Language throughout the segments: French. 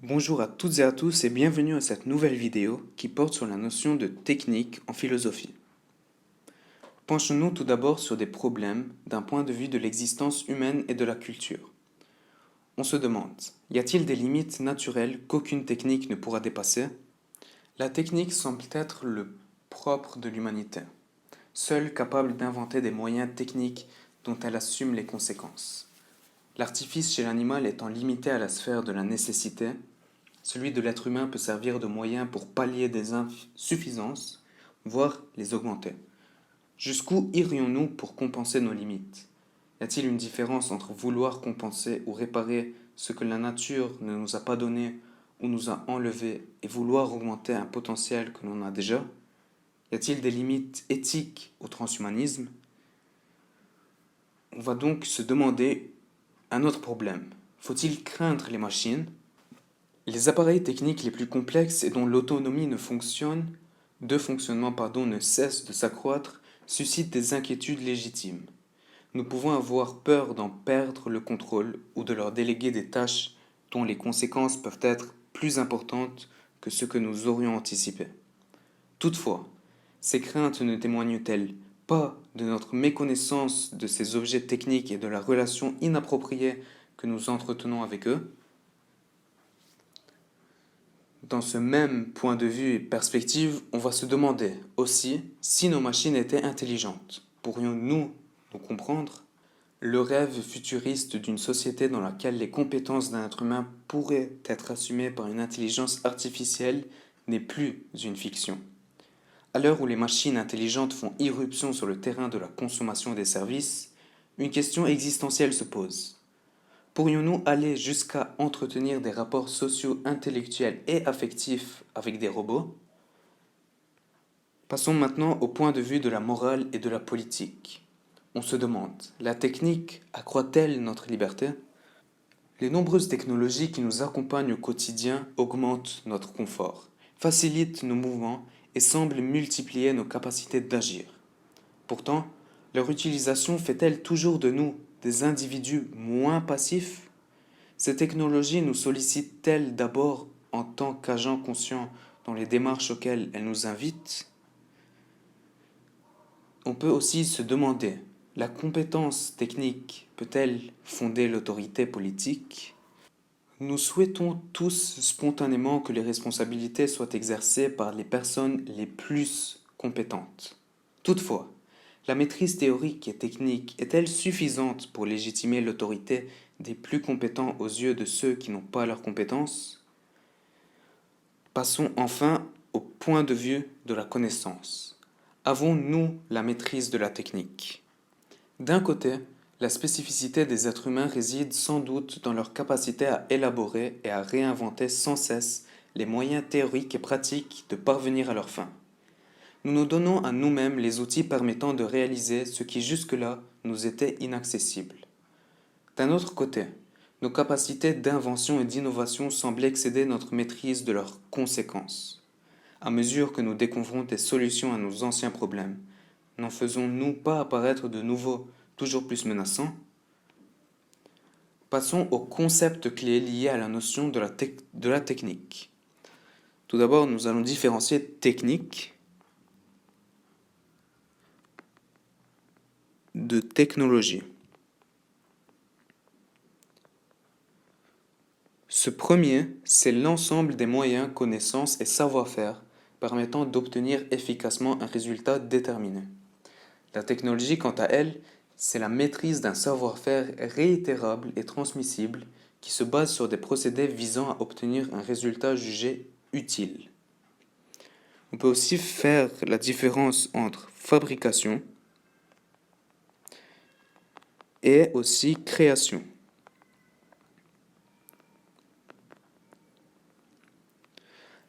Bonjour à toutes et à tous et bienvenue à cette nouvelle vidéo qui porte sur la notion de technique en philosophie. Penchons-nous tout d'abord sur des problèmes d'un point de vue de l'existence humaine et de la culture. On se demande, y a-t-il des limites naturelles qu'aucune technique ne pourra dépasser? La technique semble être le propre de l'humanité, seule capable d'inventer des moyens techniques dont elle assume les conséquences. L'artifice chez l'animal étant limité à la sphère de la nécessité, celui de l'être humain peut servir de moyen pour pallier des insuffisances, voire les augmenter. Jusqu'où irions-nous pour compenser nos limites? Y a-t-il une différence entre vouloir compenser ou réparer ce que la nature ne nous a pas donné ou nous a enlevé et vouloir augmenter un potentiel que l'on a déjà? Y a-t-il des limites éthiques au transhumanisme? On va donc se demander un autre problème. Faut-il craindre les machines? Les appareils techniques les plus complexes et dont l'autonomie de fonctionnement ne cesse de s'accroître suscitent des inquiétudes légitimes. Nous pouvons avoir peur d'en perdre le contrôle ou de leur déléguer des tâches dont les conséquences peuvent être plus importantes que ce que nous aurions anticipé. Toutefois, ces craintes ne témoignent-elles pas de notre méconnaissance de ces objets techniques et de la relation inappropriée que nous entretenons avec eux? Dans ce même point de vue et perspective, on va se demander aussi si nos machines étaient intelligentes. Pourrions-nous nous comprendre? Le rêve futuriste d'une société dans laquelle les compétences d'un être humain pourraient être assumées par une intelligence artificielle n'est plus une fiction. À l'heure où les machines intelligentes font irruption sur le terrain de la consommation des services, une question existentielle se pose. Pourrions-nous aller jusqu'à entretenir des rapports sociaux, intellectuels et affectifs avec des robots? Passons maintenant au point de vue de la morale et de la politique. On se demande, la technique accroît-elle notre liberté? Les nombreuses technologies qui nous accompagnent au quotidien augmentent notre confort, facilitent nos mouvements et semblent multiplier nos capacités d'agir. Pourtant, leur utilisation fait-elle toujours de nous des individus moins passifs? Ces technologies nous sollicitent-elles d'abord en tant qu'agents conscients dans les démarches auxquelles elles nous invitent? On peut aussi se demander, la compétence technique peut-elle fonder l'autorité politique? Nous souhaitons tous spontanément que les responsabilités soient exercées par les personnes les plus compétentes. Toutefois, la maîtrise théorique et technique est-elle suffisante pour légitimer l'autorité des plus compétents aux yeux de ceux qui n'ont pas leurs compétences? Passons enfin au point de vue de la connaissance. Avons-nous la maîtrise de la technique? D'un côté, la spécificité des êtres humains réside sans doute dans leur capacité à élaborer et à réinventer sans cesse les moyens théoriques et pratiques de parvenir à leurs fins. Nous nous donnons à nous-mêmes les outils permettant de réaliser ce qui jusque-là nous était inaccessible. D'un autre côté, nos capacités d'invention et d'innovation semblent excéder notre maîtrise de leurs conséquences. À mesure que nous découvrons des solutions à nos anciens problèmes, n'en faisons-nous pas apparaître de nouveaux, toujours plus menaçants? Passons aux concepts clés liés à la notion de la technique. Tout d'abord, nous allons différencier technique de technologie. Ce premier, c'est l'ensemble des moyens, connaissances et savoir-faire permettant d'obtenir efficacement un résultat déterminé. La technologie, quant à elle, c'est la maîtrise d'un savoir-faire réitérable et transmissible qui se base sur des procédés visant à obtenir un résultat jugé utile. On peut aussi faire la différence entre fabrication et aussi création.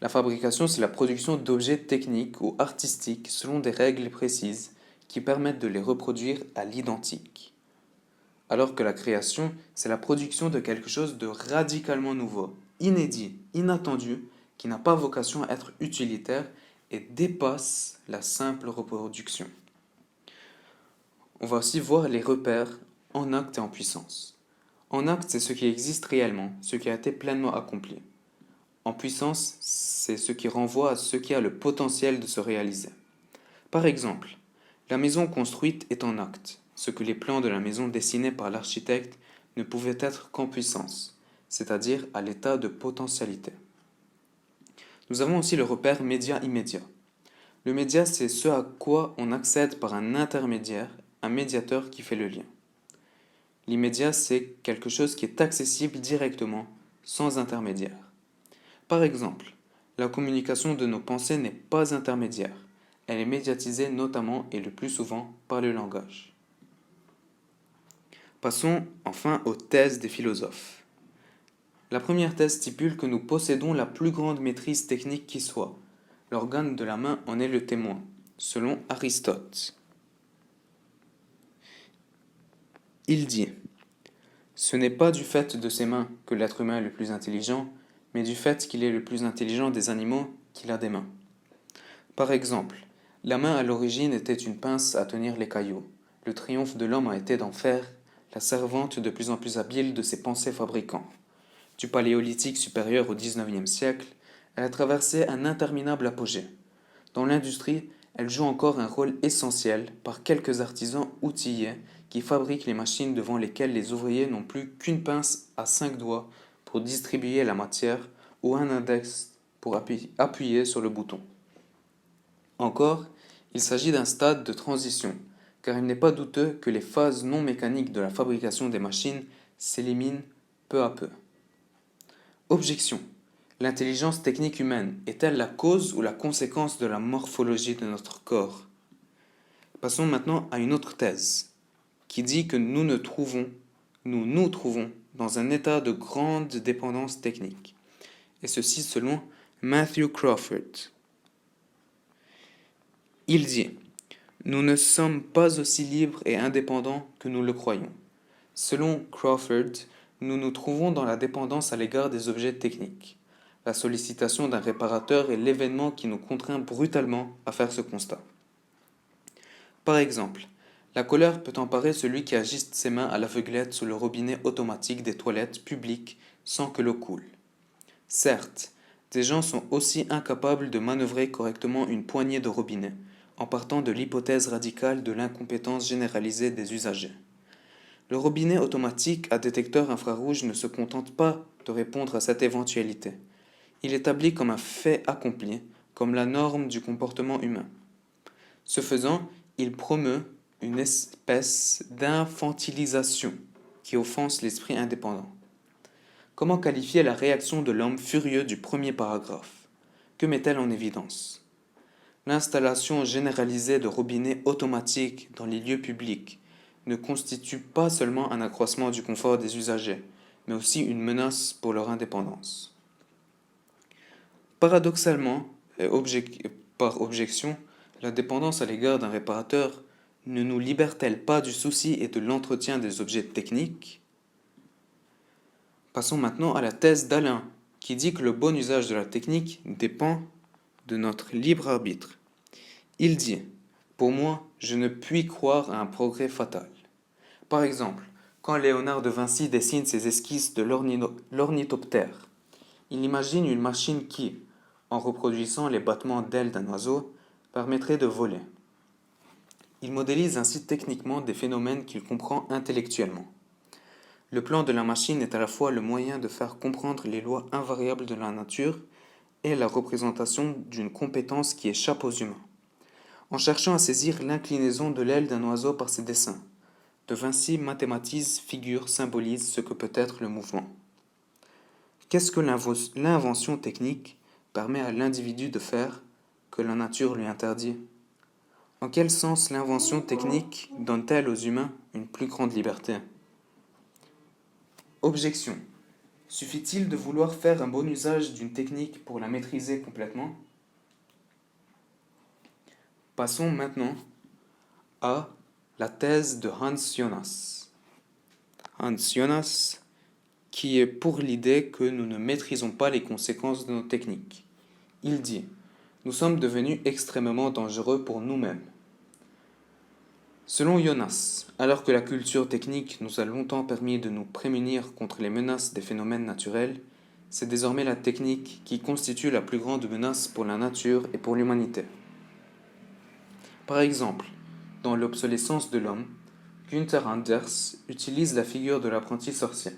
La fabrication, c'est la production d'objets techniques ou artistiques selon des règles précises qui permettent de les reproduire à l'identique. Alors que la création, c'est la production de quelque chose de radicalement nouveau, inédit, inattendu, qui n'a pas vocation à être utilitaire et dépasse la simple reproduction. On va aussi voir les repères en acte et en puissance. En acte, c'est ce qui existe réellement, ce qui a été pleinement accompli. en puissance, c'est ce qui renvoie à ce qui a le potentiel de se réaliser. Par exemple, la maison construite est en acte, ce que les plans de la maison dessinés par l'architecte ne pouvaient être qu'en puissance, c'est-à-dire à l'état de potentialité. Nous avons aussi le repère média immédiat. Le média, c'est ce à quoi on accède par un intermédiaire, un médiateur qui fait le lien. L'immédiat, c'est quelque chose qui est accessible directement, sans intermédiaire. Par exemple, la communication de nos pensées n'est pas intermédiaire. Elle est médiatisée notamment et le plus souvent par le langage. Passons enfin aux thèses des philosophes. La première thèse stipule que nous possédons la plus grande maîtrise technique qui soit. L'organe de la main en est le témoin, selon Aristote. Il dit: ce n'est pas du fait de ses mains que l'être humain est le plus intelligent, mais du fait qu'il est le plus intelligent des animaux qu'il a des mains. Par exemple, la main à l'origine était une pince à tenir les cailloux. Le triomphe de l'homme a été d'en faire la servante de plus en plus habile de ses pensées fabricants. Du paléolithique supérieur au XIXe siècle, elle a traversé un interminable apogée. Dans l'industrie, elle joue encore un rôle essentiel par quelques artisans outillés qui fabriquent les machines devant lesquelles les ouvriers n'ont plus qu'une pince à 5 doigts pour distribuer la matière ou un index pour appuyer sur le bouton. Encore, il s'agit d'un stade de transition, car il n'est pas douteux que les phases non mécaniques de la fabrication des machines s'éliminent peu à peu. Objection. L'intelligence technique humaine est-elle la cause ou la conséquence de la morphologie de notre corps? Passons maintenant à une autre thèse, qui dit que nous nous trouvons dans un état de grande dépendance technique, et ceci selon Matthew Crawford. Il dit: nous ne sommes pas aussi libres et indépendants que nous le croyons. Selon Crawford, nous nous trouvons dans la dépendance à l'égard des objets techniques. La sollicitation d'un réparateur est l'événement qui nous contraint brutalement à faire ce constat. Par exemple, la colère peut emparer celui qui agite ses mains à l'aveuglette sous le robinet automatique des toilettes publiques sans que l'eau coule. Certes, des gens sont aussi incapables de manœuvrer correctement une poignée de robinet, en partant de l'hypothèse radicale de l'incompétence généralisée des usagers. Le robinet automatique à détecteur infrarouge ne se contente pas de répondre à cette éventualité. Il établit comme un fait accompli, comme la norme du comportement humain. Ce faisant, il promeut une espèce d'infantilisation qui offense l'esprit indépendant. Comment qualifier la réaction de l'homme furieux du premier paragraphe? Que met-elle en évidence? L'installation généralisée de robinets automatiques dans les lieux publics ne constitue pas seulement un accroissement du confort des usagers, mais aussi une menace pour leur indépendance. Paradoxalement, et par objection, la dépendance à l'égard d'un réparateur ne nous libère-t-elle pas du souci et de l'entretien des objets techniques? Passons maintenant à la thèse d'Alain, qui dit que le bon usage de la technique dépend de notre libre arbitre. Il dit: pour moi, je ne puis croire à un progrès fatal. Par exemple, quand Léonard de Vinci dessine ses esquisses de l'ornithoptère, il imagine une machine qui, en reproduisant les battements d'ailes d'un oiseau, permettrait de voler. Il modélise ainsi techniquement des phénomènes qu'il comprend intellectuellement. Le plan de la machine est à la fois le moyen de faire comprendre les lois invariables de la nature et la représentation d'une compétence qui échappe aux humains. En cherchant à saisir l'inclinaison de l'aile d'un oiseau par ses dessins, De Vinci mathématise, figure, symbolise ce que peut être le mouvement. Qu'est-ce que l'invention technique permet à l'individu de faire que la nature lui interdit? En quel sens l'invention technique donne-t-elle aux humains une plus grande liberté? Objection. Suffit-il de vouloir faire un bon usage d'une technique pour la maîtriser complètement? Passons maintenant à la thèse de Hans Jonas. Hans Jonas, qui est pour l'idée que nous ne maîtrisons pas les conséquences de nos techniques. Il dit: nous sommes devenus extrêmement dangereux pour nous-mêmes. Selon Jonas, alors que la culture technique nous a longtemps permis de nous prémunir contre les menaces des phénomènes naturels, c'est désormais la technique qui constitue la plus grande menace pour la nature et pour l'humanité. Par exemple, dans L'obsolescence de l'homme, Günther Anders utilise la figure de l'apprenti sorcier.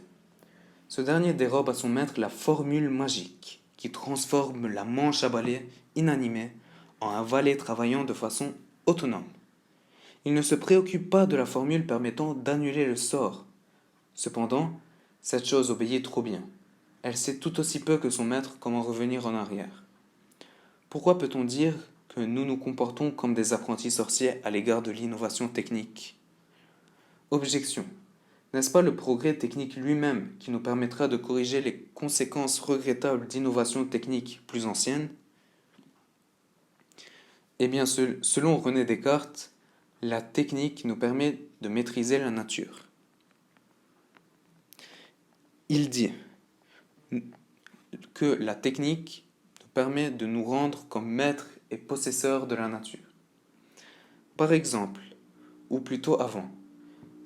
Ce dernier dérobe à son maître la formule magique qui transforme la manche à balai inanimée en un valet travaillant de façon autonome. Il ne se préoccupe pas de la formule permettant d'annuler le sort. Cependant, cette chose obéit trop bien. Elle sait tout aussi peu que son maître comment revenir en arrière. Pourquoi peut-on dire que nous nous comportons comme des apprentis sorciers à l'égard de l'innovation technique? Objection. N'est-ce pas le progrès technique lui-même qui nous permettra de corriger les conséquences regrettables d'innovations techniques plus anciennes? Eh bien, selon René Descartes, la technique nous permet de maîtriser la nature. Il dit que la technique nous permet de nous rendre comme maîtres et possesseurs de la nature. Par exemple, ou plutôt avant,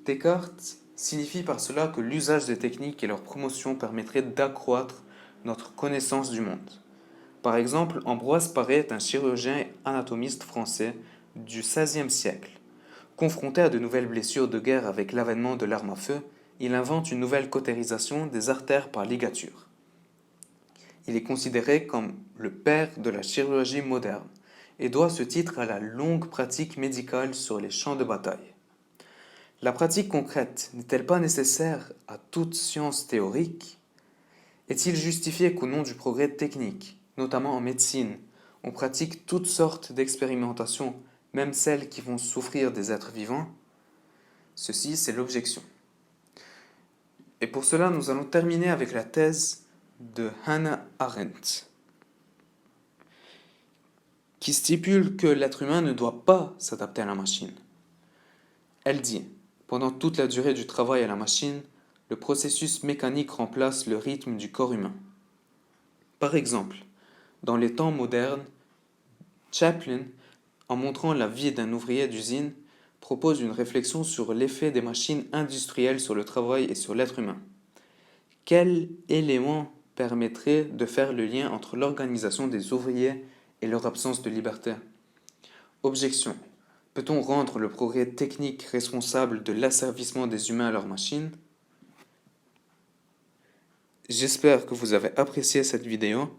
Descartes signifie par cela que l'usage des techniques et leur promotion permettrait d'accroître notre connaissance du monde. Par exemple, Ambroise Paré est un chirurgien anatomiste français du XVIe siècle. Confronté à de nouvelles blessures de guerre avec l'avènement de l'arme à feu, il invente une nouvelle cautérisation des artères par ligature. Il est considéré comme le père de la chirurgie moderne et doit ce titre à la longue pratique médicale sur les champs de bataille. La pratique concrète n'est-elle pas nécessaire à toute science théorique? Est-il justifié qu'au nom du progrès technique, notamment en médecine, on pratique toutes sortes d'expérimentations, même celles qui vont souffrir des êtres vivants? Ceci, c'est l'objection. Et pour cela, nous allons terminer avec la thèse de Hannah Arendt, qui stipule que l'être humain ne doit pas s'adapter à la machine. Elle dit, pendant toute la durée du travail à la machine, le processus mécanique remplace le rythme du corps humain. Par exemple, dans les temps modernes, Chaplin, en montrant la vie d'un ouvrier d'usine, propose une réflexion sur l'effet des machines industrielles sur le travail et sur l'être humain. Quel élément permettrait de faire le lien entre l'organisation des ouvriers et leur absence de liberté? Objection. Peut-on rendre le progrès technique responsable de l'asservissement des humains à leurs machines? J'espère que vous avez apprécié cette vidéo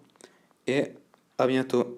et à bientôt.